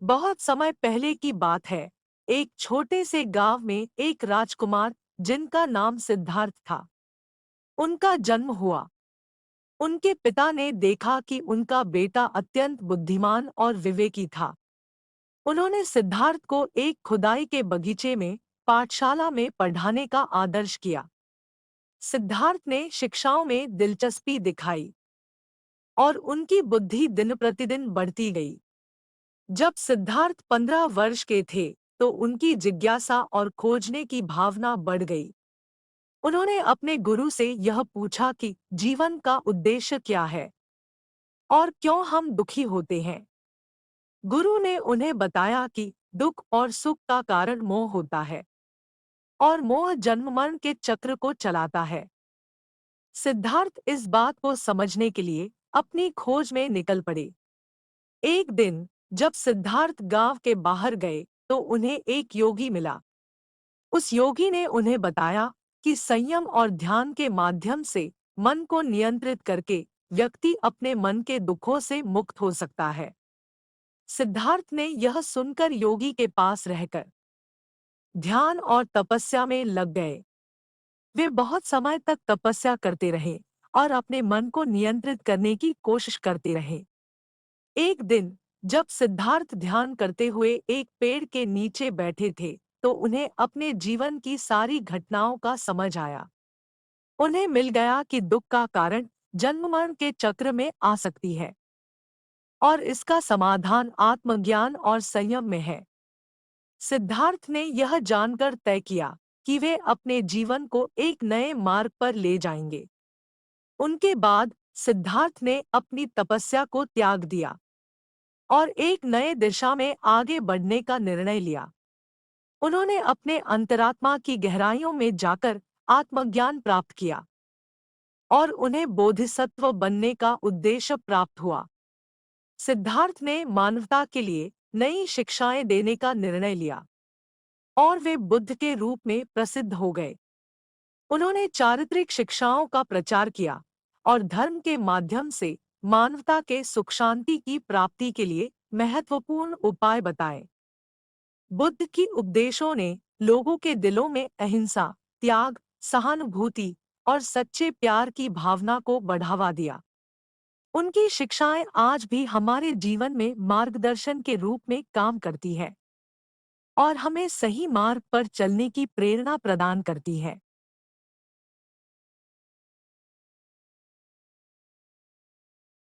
बहुत समय पहले की बात है। एक छोटे से गांव में एक राजकुमार जिनका नाम सिद्धार्थ था, उनका जन्म हुआ। उनके पिता ने देखा कि उनका बेटा अत्यंत बुद्धिमान और विवेकी था। उन्होंने सिद्धार्थ को एक खुदाई के बगीचे में पाठशाला में पढ़ाने का आदर्श किया। सिद्धार्थ ने शिक्षाओं में दिलचस्पी दिखाई और उनकी बुद्धि दिन प्रतिदिन बढ़ती गई। जब सिद्धार्थ 15 वर्ष के थे, तो उनकी जिज्ञासा और खोजने की भावना बढ़ गई। उन्होंने अपने गुरु से यह पूछा कि जीवन का उद्देश्य क्या है और क्यों हम दुखी होते हैं। गुरु ने उन्हें बताया कि दुख और सुख का कारण मोह होता है और मोह जन्म मरण के चक्र को चलाता है। सिद्धार्थ इस बात को समझने के लिए अपनी खोज में निकल पड़े। एक दिन जब सिद्धार्थ गांव के बाहर गए, तो उन्हें एक योगी मिला। उस योगी ने उन्हें बताया कि संयम और ध्यान के माध्यम से मन को नियंत्रित करके व्यक्ति अपने मन के दुखों से मुक्त हो सकता है। सिद्धार्थ ने यह सुनकर योगी के पास रहकर ध्यान और तपस्या में लग गए। वे बहुत समय तक तपस्या करते रहे और अपने मन को नियंत्रित करने की कोशिश करते रहे। एक दिन जब सिद्धार्थ ध्यान करते हुए एक पेड़ के नीचे बैठे थे, तो उन्हें अपने जीवन की सारी घटनाओं का समझ आया। उन्हें मिल गया कि दुख का कारण जन्म मरण के चक्र में आ सकती है और इसका समाधान आत्मज्ञान और संयम में है। सिद्धार्थ ने यह जानकर तय किया कि वे अपने जीवन को एक नए मार्ग पर ले जाएंगे। उनके बाद सिद्धार्थ ने अपनी तपस्या को त्याग दिया और एक नए दिशा में आगे बढ़ने का निर्णय लिया। उन्होंने अपने अंतरात्मा की गहराइयों में जाकर आत्मज्ञान प्राप्त किया और उन्हें बोधिसत्व बनने का उद्देश्य प्राप्त हुआ। सिद्धार्थ ने मानवता के लिए नई शिक्षाएं देने का निर्णय लिया और वे बुद्ध के रूप में प्रसिद्ध हो गए। उन्होंने चारित्रिक शिक्षाओं का प्रचार किया और धर्म के माध्यम से मानवता के सुख शांति की प्राप्ति के लिए महत्वपूर्ण उपाय बताए। बुद्ध की उपदेशों ने लोगों के दिलों में अहिंसा, त्याग, सहानुभूति और सच्चे प्यार की भावना को बढ़ावा दिया। उनकी शिक्षाएं आज भी हमारे जीवन में मार्गदर्शन के रूप में काम करती है और हमें सही मार्ग पर चलने की प्रेरणा प्रदान करती है।